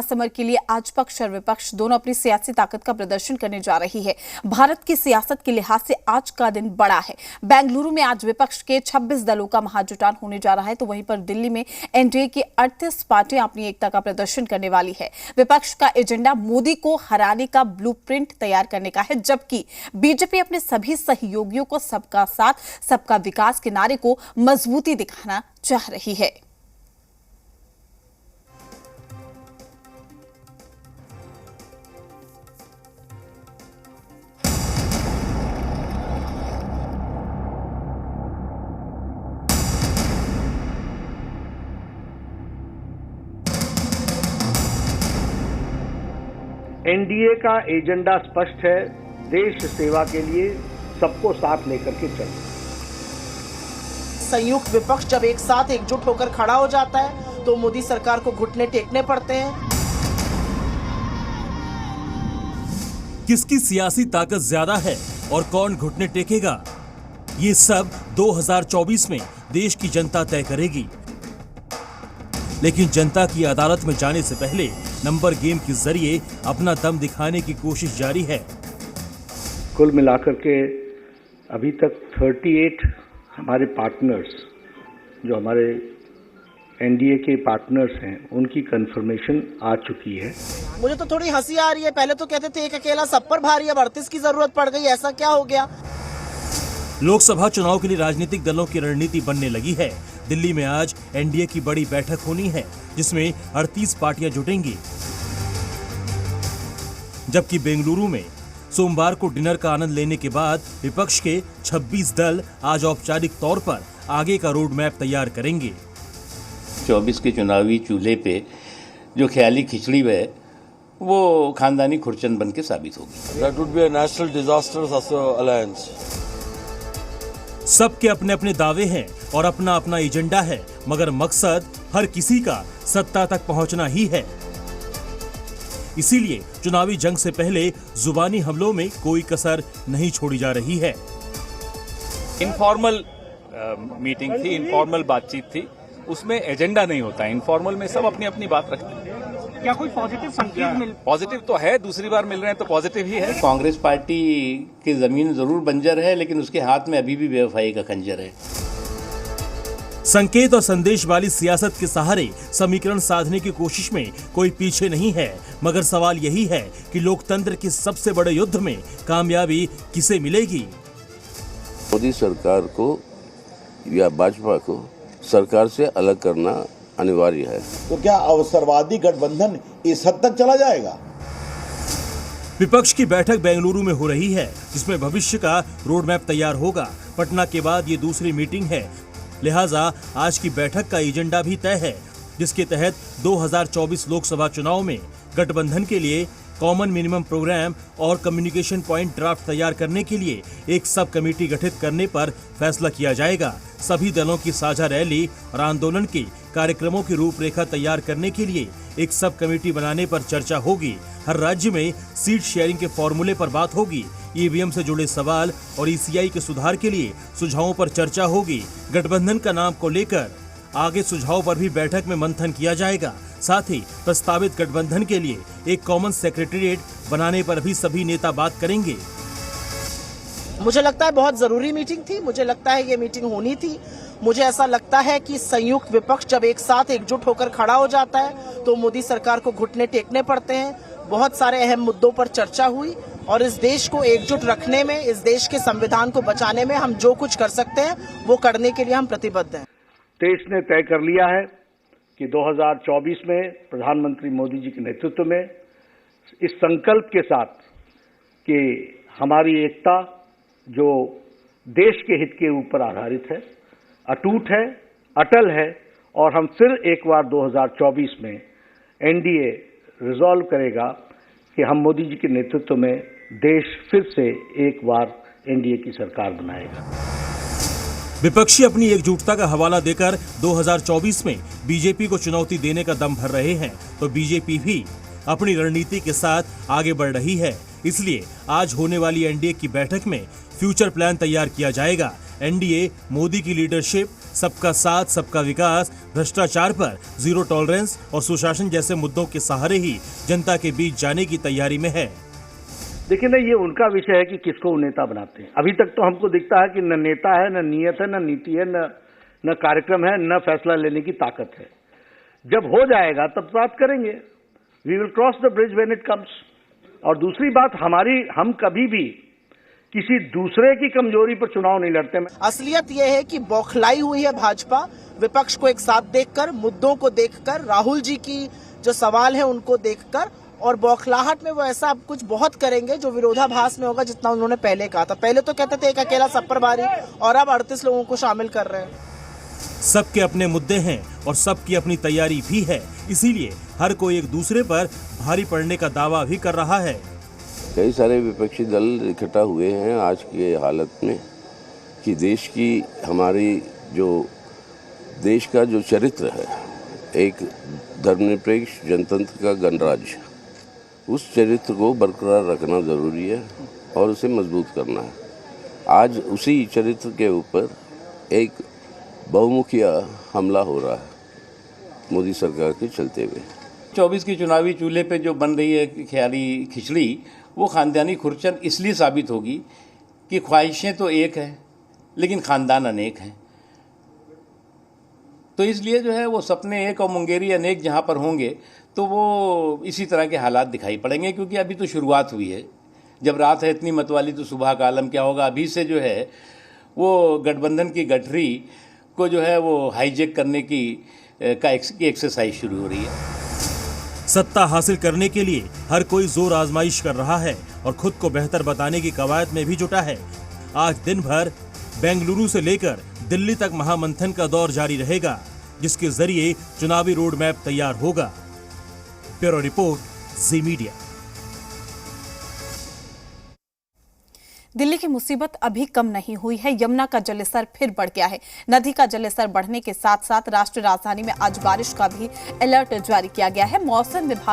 Summer के लिए आज पक्ष और विपक्ष दोनों अपनी सियासी ताकत का प्रदर्शन करने जा रही है। भारत की सियासत के लिहाज से आज का दिन बड़ा है। बेंगलुरु में आज विपक्ष के 26 दलों का महाजुटान होने जा रहा है, तो वहीं पर दिल्ली में एनडीए की 38 पार्टियां अपनी एकता का प्रदर्शन करने वाली है। विपक्ष का एजेंडा मोदी को हराने का ब्लूप्रिंट तैयार करने का है, जबकि बीजेपी अपने सभी सहयोगियों को सबका साथ सबका विकास के नारे को मजबूती दिखाना चाह रही है। एनडीए का एजेंडा स्पष्ट है, देश सेवा के लिए सबको साथ लेकर के चलना। संयुक्त विपक्ष जब एक साथ एकजुट होकर खड़ा हो जाता है तो मोदी सरकार को घुटने टेकने पड़ते हैं। किसकी सियासी ताकत ज्यादा है और कौन घुटने टेकेगा, ये सब 2024 में देश की जनता तय करेगी। लेकिन जनता की अदालत में जाने से पहले नंबर गेम के जरिए अपना दम दिखाने की कोशिश जारी है। कुल मिलाकर के अभी तक 38 हमारे पार्टनर्स, जो हमारे एनडीए के पार्टनर्स हैं, उनकी कंफर्मेशन आ चुकी है। मुझे तो थोड़ी हंसी आ रही है। पहले तो कहते थे एक अकेला सब पर भारी, अब 38 की जरूरत पड़ गई, ऐसा क्या हो गया? लोकसभा चुनाव के लिए राजनीतिक दलों की रणनीति बनने लगी है। दिल्ली में आज एनडीए की बड़ी बैठक होनी है, जिसमें 38 पार्टियां जुटेंगी, जबकि बेंगलुरु में सोमवार को डिनर का आनंद लेने के बाद विपक्ष के 26 दल आज औपचारिक तौर पर आगे का रोड मैप तैयार करेंगे। 24 के चुनावी चूल्हे पे जो ख्याली खिचड़ी है वो खानदानी खुरचन बन के साबित होगी। That would be a national disaster alliance. सबके अपने अपने दावे हैं और अपना अपना एजेंडा है, मगर मकसद हर किसी का सत्ता तक पहुंचना ही है। इसीलिए चुनावी जंग से पहले जुबानी हमलों में कोई कसर नहीं छोड़ी जा रही है। इनफॉर्मल मीटिंग थी, इनफॉर्मल बातचीत थी, उसमें एजेंडा नहीं होता है। इनफॉर्मल में सब अपनी अपनी बात रखते हैं। क्या कोई पॉजिटिव संकेत मिल? पॉजिटिव तो है, दूसरी बार मिल रहे हैं तो पॉजिटिव ही है। कांग्रेस पार्टी की जमीन जरूर बंजर है, लेकिन उसके हाथ में अभी भी बेवफाई का खंजर है। संकेत और संदेश वाली सियासत के सहारे समीकरण साधने की कोशिश में कोई पीछे नहीं है, मगर सवाल यही है कि लोकतंत्र के सबसे बड़े युद्ध में कामयाबी किसे मिलेगी। मोदी सरकार को या भाजपा को सरकार से अलग करना अनिवार्य है। तो क्या अवसरवादी गठबंधन इस हद तक चला जाएगा? विपक्ष की बैठक बेंगलुरु में हो रही है, जिसमें भविष्य का रोड मैप तैयार होगा। पटना के बाद ये दूसरी मीटिंग है, लिहाजा आज की बैठक का एजेंडा भी तय है, जिसके तहत 2024 लोकसभा चुनाव में गठबंधन के लिए कॉमन मिनिमम प्रोग्राम और कम्युनिकेशन पॉइंट ड्राफ्ट तैयार करने के लिए एक सब कमेटी गठित करने पर फैसला किया जाएगा। सभी दलों की साझा रैली और आंदोलन के कार्यक्रमों की रूपरेखा तैयार करने के लिए एक सब कमेटी बनाने पर चर्चा होगी। हर राज्य में सीट शेयरिंग के फॉर्मूले पर बात होगी। ईवीएम से जुड़े सवाल और ईसीआई के सुधार के लिए सुझावों पर चर्चा होगी। गठबंधन का नाम को लेकर आगे सुझाव पर भी बैठक में मंथन किया जाएगा। साथ ही प्रस्तावित गठबंधन के लिए एक कॉमन सेक्रेटेरिएट बनाने पर भी सभी नेता बात करेंगे। मुझे लगता है बहुत जरूरी मीटिंग थी। मुझे लगता है ये मीटिंग होनी थी। मुझे ऐसा लगता है कि संयुक्त विपक्ष जब एक साथ एकजुट होकर खड़ा हो जाता है तो मोदी सरकार को घुटने टेकने पड़ते हैं। बहुत सारे अहम मुद्दों पर चर्चा हुई और इस देश को एकजुट रखने में, इस देश के संविधान को बचाने में हम जो कुछ कर सकते हैं वो करने के लिए हम प्रतिबद्ध हैं। देश ने तय कर लिया है कि 2024 में प्रधानमंत्री मोदी जी के नेतृत्व में इस संकल्प के साथ कि हमारी एकता जो देश के हित के ऊपर आधारित है, अटूट है, अटल है, और हम फिर एक बार 2024 में एनडीए रिजॉल्व करेगा कि हम मोदी जी के नेतृत्व में देश फिर से एक बार एनडीए की सरकार बनाएगा। विपक्षी अपनी एकजुटता का हवाला देकर 2024 में बीजेपी को चुनौती देने का दम भर रहे हैं, तो बीजेपी भी अपनी रणनीति के साथ आगे बढ़ रही है। इसलिए आज होने वाली एनडीए की बैठक में फ्यूचर प्लान तैयार किया जाएगा। एनडीए मोदी की लीडरशिप सबका साथ, सबका विकास, भ्रष्टाचार पर जीरो टॉलरेंस और सुशासन जैसे मुद्दों के सहारे ही जनता के बीच जाने की तैयारी में है। देखिए ना, ये उनका विषय है कि किसको वो नेता बनाते हैं। अभी तक तो हमको दिखता है कि न नेता है, न नीयत है, न नीति है, न कार्यक्रम है, न फैसला लेने की ताकत है। जब हो जाएगा तब बात करेंगे। We will cross the bridge when it comes. और दूसरी बात, हम कभी भी किसी दूसरे की कमजोरी पर चुनाव नहीं लड़ते। असलियत यह है कि बौखलाई हुई है भाजपा, विपक्ष को एक साथ देखकर, मुद्दों को देखकर, राहुल जी की जो सवाल है उनको देखकर, और बौखलाहट में वो ऐसा अब कुछ बहुत करेंगे जो विरोधाभास में होगा जितना उन्होंने पहले कहा था। पहले तो कहते थे एक अकेला सब पर भारी, और अब 38 लोगों को शामिल कर रहे हैं। सबके अपने मुद्दे हैं और सबकी अपनी तैयारी भी है, इसीलिए हर कोई एक दूसरे पर भारी पड़ने का दावा भी कर रहा है। कई सारे विपक्षी दल इकट्ठा हुए हैं आज की हालत में कि देश की हमारी जो देश का जो चरित्र है, एक धर्मनिरपेक्ष जनतंत्र का गणराज्य, उस चरित्र को बरकरार रखना जरूरी है और उसे मजबूत करना है। आज उसी चरित्र के ऊपर एक बहुमुखिया हमला हो रहा है मोदी सरकार के चलते हुए। 24 की चुनावी चूल्हे पे जो बन रही है ख्याली खिचड़ी, वो खानदानी खुरचन इसलिए साबित होगी कि ख्वाहिशें तो एक हैं लेकिन खानदान अनेक हैं। तो इसलिए जो है वो सपने एक और मुंगेरी अनेक जहाँ पर होंगे तो वो इसी तरह के हालात दिखाई पड़ेंगे, क्योंकि अभी तो शुरुआत हुई है। जब रात है इतनी मतवाली तो सुबह का आलम क्या होगा। अभी से जो है वो गठबंधन की गठरी को जो है वो हाईजेक करने की एक्सरसाइज शुरू हो रही है। सत्ता हासिल करने के लिए हर कोई जोर आजमाइश कर रहा है और खुद को बेहतर बताने की कवायद में भी जुटा है। आज दिन भर बेंगलुरु से लेकर दिल्ली तक महामंथन का दौर जारी रहेगा, जिसके जरिए चुनावी रोड मैप तैयार होगा। ब्यूरो रिपोर्ट, जी मीडिया। दिल्ली की मुसीबत अभी कम नहीं हुई है। यमुना का जलस्तर फिर बढ़ गया है। नदी का जलस्तर बढ़ने के साथ साथ राष्ट्रीय राजधानी में आज बारिश का भी अलर्ट जारी किया गया है। मौसम विभाग